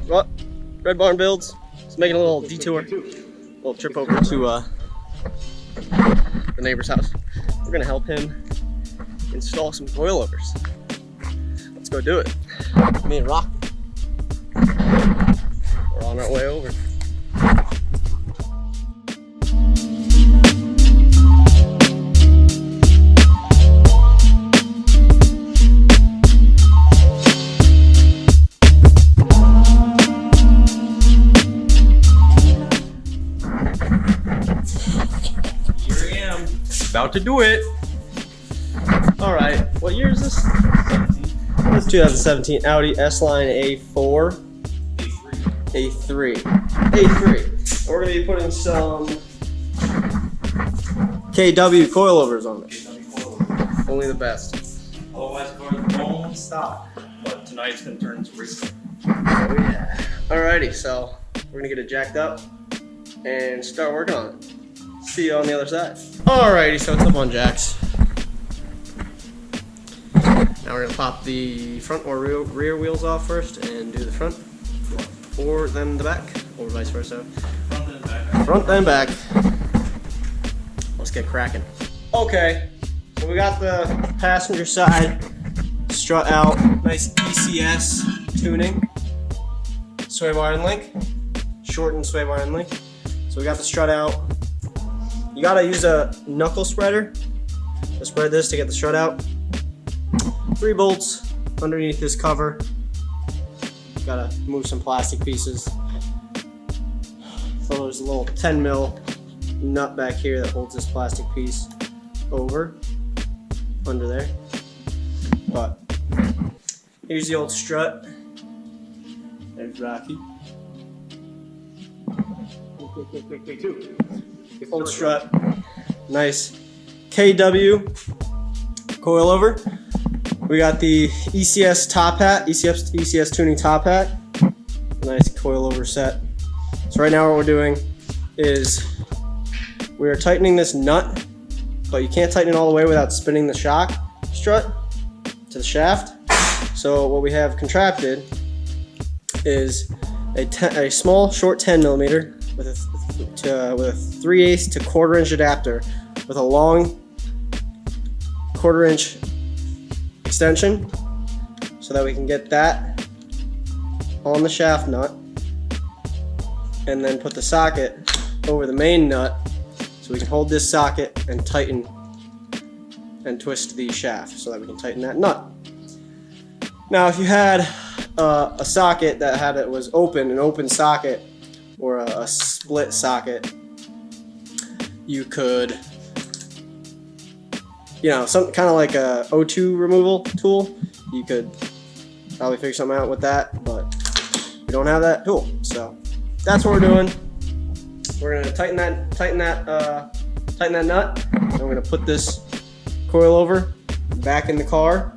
Well, Red Barn Builds is making a little detour, a little trip over to the neighbor's house. We're gonna help him install some coilovers. Let's go do it. Me and Rock, we're on our way over. About to do it. All right, what year is this? 17. This is 2017 Audi S-Line A4. A3. We're gonna be putting some KW coilovers on it. Only the best. Otherwise, cars won't stop. But tonight's gonna turn into racing. Oh yeah. Alrighty, so we're gonna get it jacked up and start working on it. See you on the other side. Alrighty, so it's up on jacks. Now we're gonna pop the front or rear wheels off first and do the front, or then the back, or vice versa. Front and back. Front and back. Let's get cracking. Okay, so we got the passenger side strut out, nice ECS tuning, sway bar and link, shortened sway bar and link. So we got the strut out. You gotta use a knuckle spreader to spread this to get the strut out. 3 bolts underneath this cover. Gotta move some plastic pieces. So there's a little 10 mil nut back here that holds this plastic piece over, under there. But here's the old strut. There's Rocky. Old strut, nice KW coilover. We got the ECS top hat, ECS tuning top hat. Nice coilover set. So right now what we're doing is we're tightening this nut, but you can't tighten it all the way without spinning the shock strut to the shaft. So what we have contrapted is a small short 10 millimeter with a 3/8 to 1/4 inch adapter with a long 1/4 inch extension, so that we can get that on the shaft nut and then put the socket over the main nut so we can hold this socket and tighten and twist the shaft so that we can tighten that nut. Now if you had a socket that was an open socket, or a split socket, you could, some kind of like a O2 removal tool. You could probably figure something out with that, but we don't have that tool. So that's what we're doing. We're gonna tighten that nut, and we're gonna put this coilover back in the car,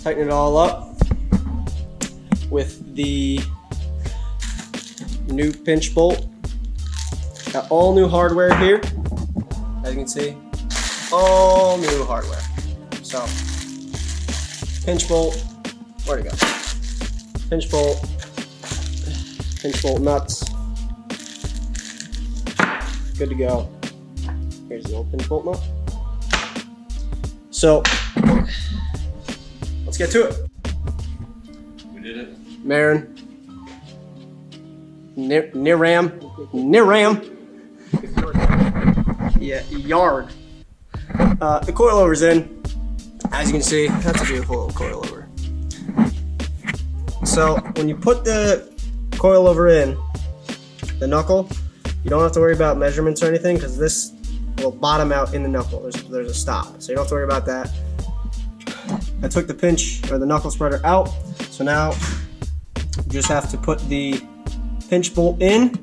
tighten it all up with the new pinch bolt. Got all new hardware here, as you can see, all new hardware. So pinch bolt, where'd it go? Pinch bolt nuts, good to go. Here's the old pinch bolt nut. So let's get to it. We did it. Marin. Niram. Yeah, yard. The coilover's in. As you can see, that's a beautiful little coilover. So when you put the coilover in, the knuckle, you don't have to worry about measurements or anything, because this will bottom out in the knuckle. There's a stop, so you don't have to worry about that. I took the pinch or the knuckle spreader out, so now you just have to put the pinch bolt in,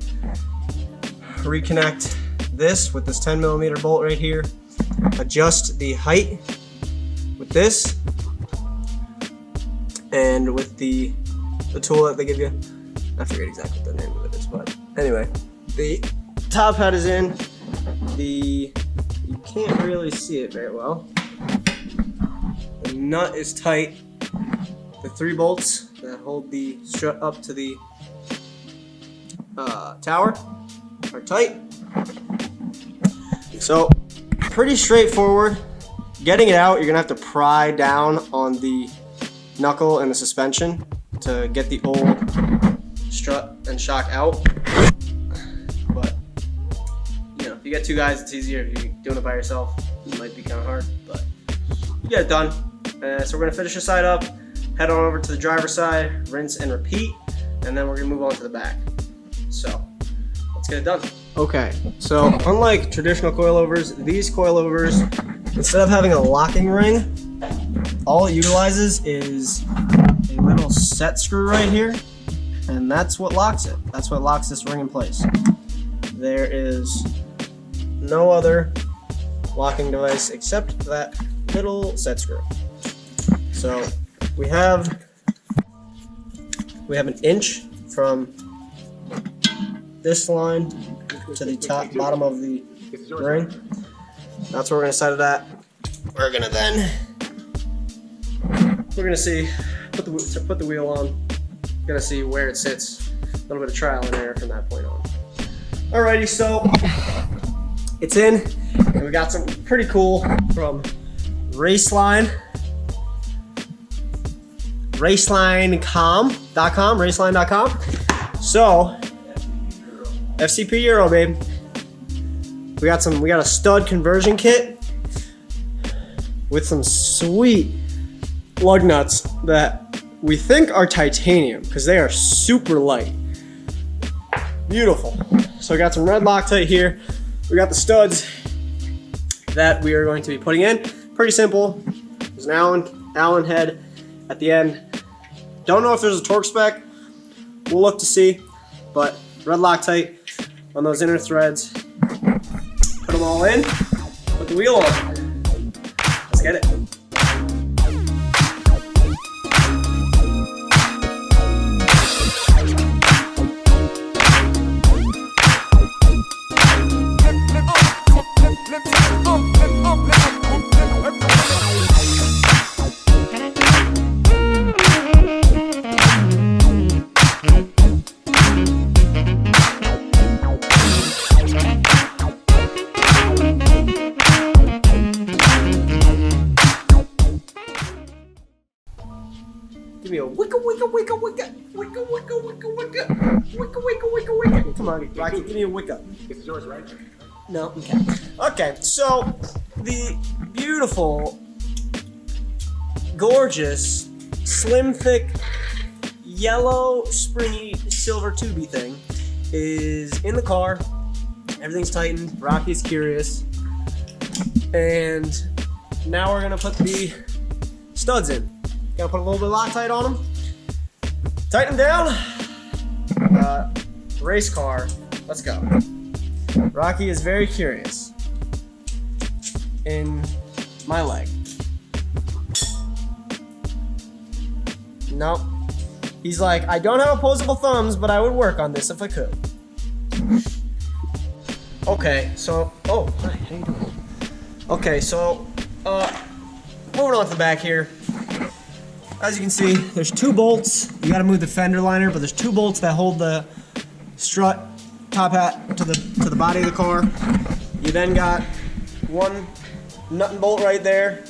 reconnect this with this 10 millimeter bolt right here, adjust the height with this, and with the tool that they give you. I forget exactly what the name of it is, but anyway, the top hat is in. You can't really see it very well. The nut is tight. The 3 bolts that hold the strut up to the tower are tight. So pretty straightforward. Getting it out, you're gonna have to pry down on the knuckle and the suspension to get the old strut and shock out. But you know, if you get 2 guys, it's easier. If you're doing it by yourself, it might be kind of hard, but you get it done. So we're gonna finish the side up, head on over to the driver's side, rinse and repeat, and then we're gonna move on to the back. So let's get it done. Okay, so unlike traditional coilovers, these coilovers, instead of having a locking ring, all it utilizes is a little set screw right here, and that's what locks it. That's what locks this ring in place. There is no other locking device except that little set screw. So we have an inch from this line to the bottom of the ring. That's where we're gonna set it at. We're gonna see, put the wheel on. Gonna see where it sits. A little bit of trial and error from that point on. Alrighty, so it's in, and we got something pretty cool from Raceline.com. So FCP Euro, babe. We got a stud conversion kit with some sweet lug nuts that we think are titanium because they are super light. Beautiful. So we got some red Loctite here. We got the studs that we are going to be putting in. Pretty simple. There's an Allen head at the end. Don't know if there's a torque spec. We'll look to see, but red Loctite on those inner threads. Put them all in. Put the wheel on. Let's get it. Give me a wicka wicka wicka wicka wicka wicka wicka wicka wicka wicka wicka wicka. Come on, Rocky, give me a wicka. This is yours, right? No, okay. Okay, so the beautiful, gorgeous, slim, thick, yellow, springy, silver tubey thing is in the car. Everything's tightened. Rocky's curious. And now we're gonna put the studs in. Gotta put a little bit of Loctite on them. Tighten them down. Race car. Let's go. Rocky is very curious in my leg. Nope. He's like, I don't have opposable thumbs, but I would work on this if I could. Okay, so, oh, hi, how you doing? Okay, so, moving on to the back here. As you can see, there's 2 bolts. You gotta move the fender liner, but there's 2 bolts that hold the strut top hat to the body of the car. You then got 1 nut and bolt right there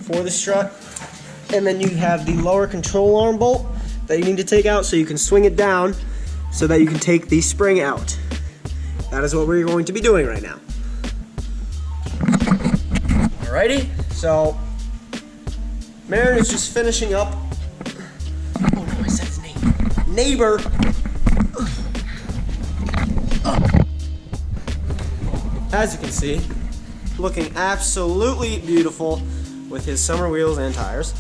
for the strut. And then you have the lower control arm bolt that you need to take out so you can swing it down so that you can take the spring out. That is what we're going to be doing right now. Alrighty, so Marin is just finishing up. Oh no, I said his name. Neighbor. As you can see, looking absolutely beautiful with his summer wheels and tires.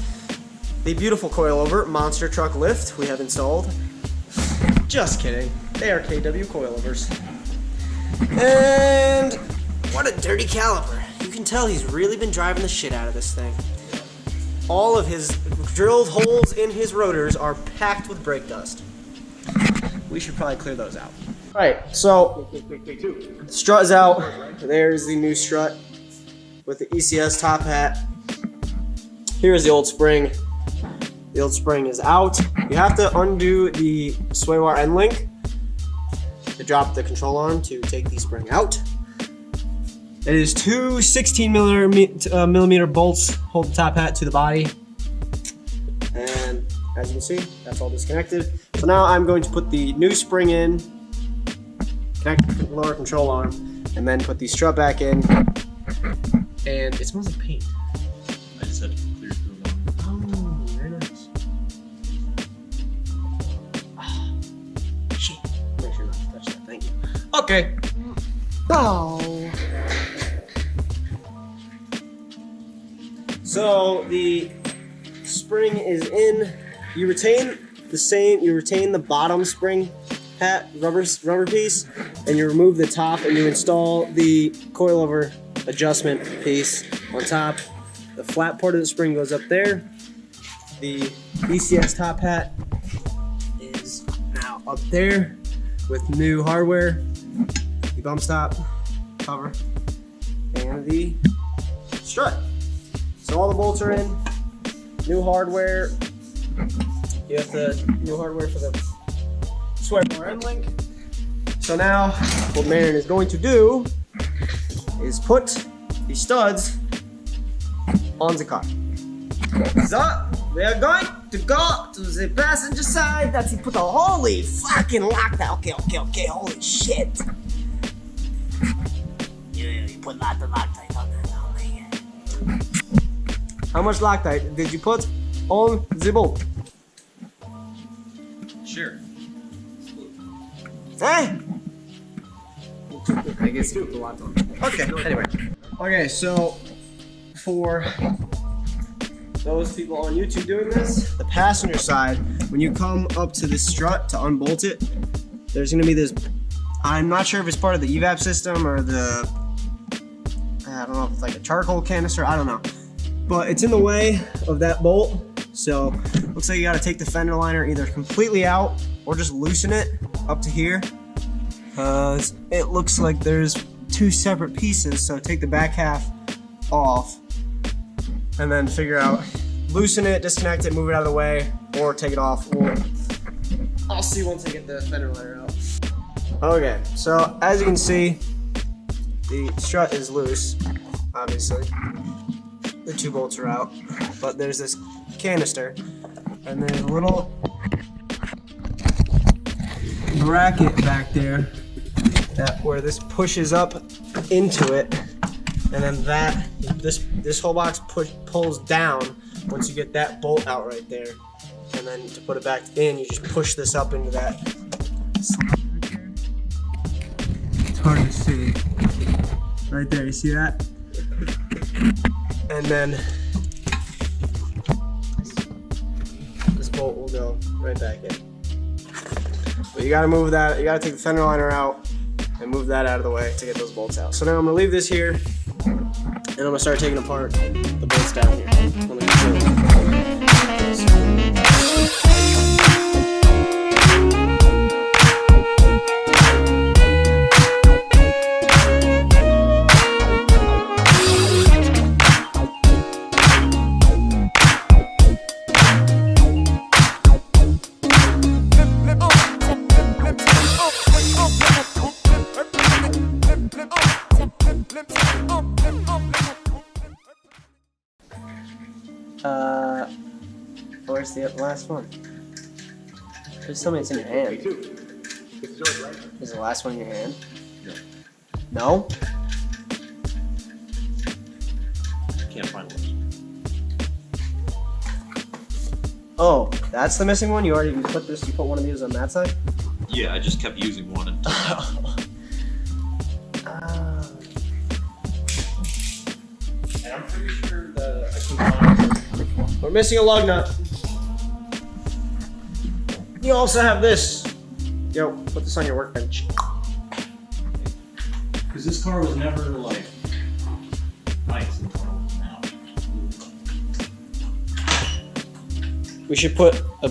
The beautiful coilover monster truck lift we have installed. Just kidding. They are KW coilovers. And what a dirty caliper. You can tell he's really been driving the shit out of this thing. All of his drilled holes in his rotors are packed with brake dust. We should probably clear those out. Alright, so the strut is out. There's the new strut with the ECS top hat. Here's the old spring. The old spring is out. You have to undo the sway bar end link to drop the control arm to take the spring out. It is two 16 millimeter bolts hold the top hat to the body. And as you can see, that's all disconnected. So now I'm going to put the new spring in, connect the lower control arm, and then put the strut back in. And it smells like paint. I just had to clear through them. Oh, very nice. Shit. Make sure not to touch that. Thank you. Okay. Oh. So the spring is in. You retain the bottom spring hat rubber piece, and you remove the top, and you install the coilover adjustment piece on top. The flat part of the spring goes up there. The ECS top hat is now up there with new hardware, the bump stop cover, and the strut. So all the bolts are in. New hardware. You have the new hardware for the sway bar end link. So now what Marin is going to do is put the studs on the car. So we are going to go to the passenger side. That's he put a holy fucking Loctite. Okay, holy shit. You put lots of Loctite on there. How much Loctite did you put on the bolt? Sure. Hey! I guess you put a lot on. Okay, anyway. Okay, so for those people on YouTube doing this, the passenger side, when you come up to this strut to unbolt it, there's gonna be this, I'm not sure if it's part of the evap system or the, I don't know if it's like a charcoal canister, I don't know. But it's in the way of that bolt, so looks like you gotta take the fender liner either completely out or just loosen it up to here. It looks like there's two separate pieces, so take the back half off and then figure out, loosen it, disconnect it, move it out of the way, or take it off, or I'll see once I get the fender liner out. Okay, so as you can see, the strut is loose, obviously. The two bolts are out, but there's this canister, and there's a little bracket back there where this pushes up into it, and then this whole box pulls down once you get that bolt out right there, and then to put it back in, you just push this up into that. It's hard to see. Right there, you see that? And then this bolt will go right back in. But you gotta move that, you gotta take the fender liner out and move that out of the way to get those bolts out. So now I'm gonna leave this here and I'm gonna start taking apart the bolts down here. Let me show you. Where's the last one? Just tell me it's in your hand. Is the last one in your hand? No? Can't find one. Oh, that's the missing one? You put one of these on that side? Yeah, I just kept using one until now. And I'm pretty sure that I can find. We're missing a lug nut. You also have this. Yo, put this on your workbench. Because this car was never like nice until now. We should put a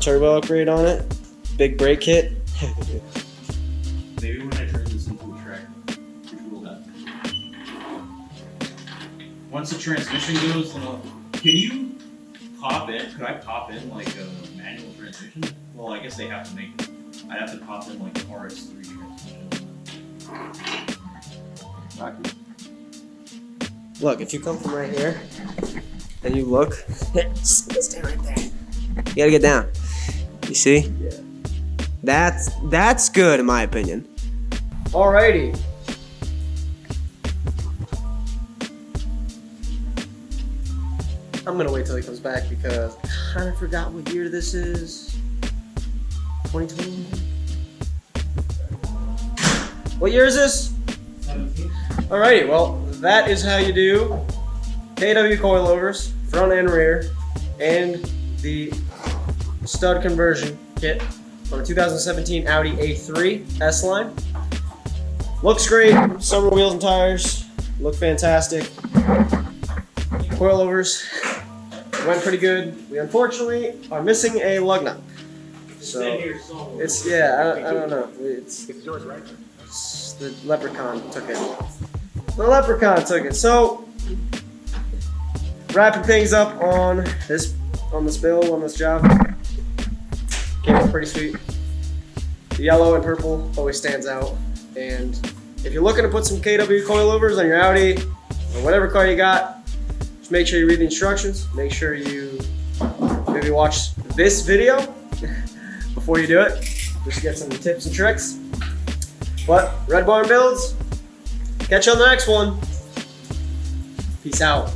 turbo upgrade on it. Big brake kit. Maybe when I turn this into a tractor, which will happen. Once the transmission goes, then can you pop in. Could I pop in like a manual transmission? Well, I guess they have to make it. I'd have to pop in like RS3 transmission. Look, if you come from right here and you look, stay right there. You gotta get down. You see? Yeah. That's good in my opinion. Alrighty. I'm gonna wait till he comes back because I kind of forgot what year this is. 2020. What year is this? 17. Alrighty, well, that is how you do KW coilovers, front and rear, and the stud conversion kit on a 2017 Audi A3 S-Line. Looks great, summer wheels and tires, look fantastic. Coilovers went pretty good. We unfortunately are missing a lug nut. So it's, yeah, I don't know. It's yours, right? the leprechaun took it. The leprechaun took it. So wrapping things up on this build, on this job. Came out pretty sweet. The yellow and purple always stands out. And if you're looking to put some KW coilovers on your Audi or whatever car you got, just make sure you read the instructions. Make sure you maybe watch this video before you do it, just to get some tips and tricks. But Red Barn Builds, catch you on the next one. Peace out.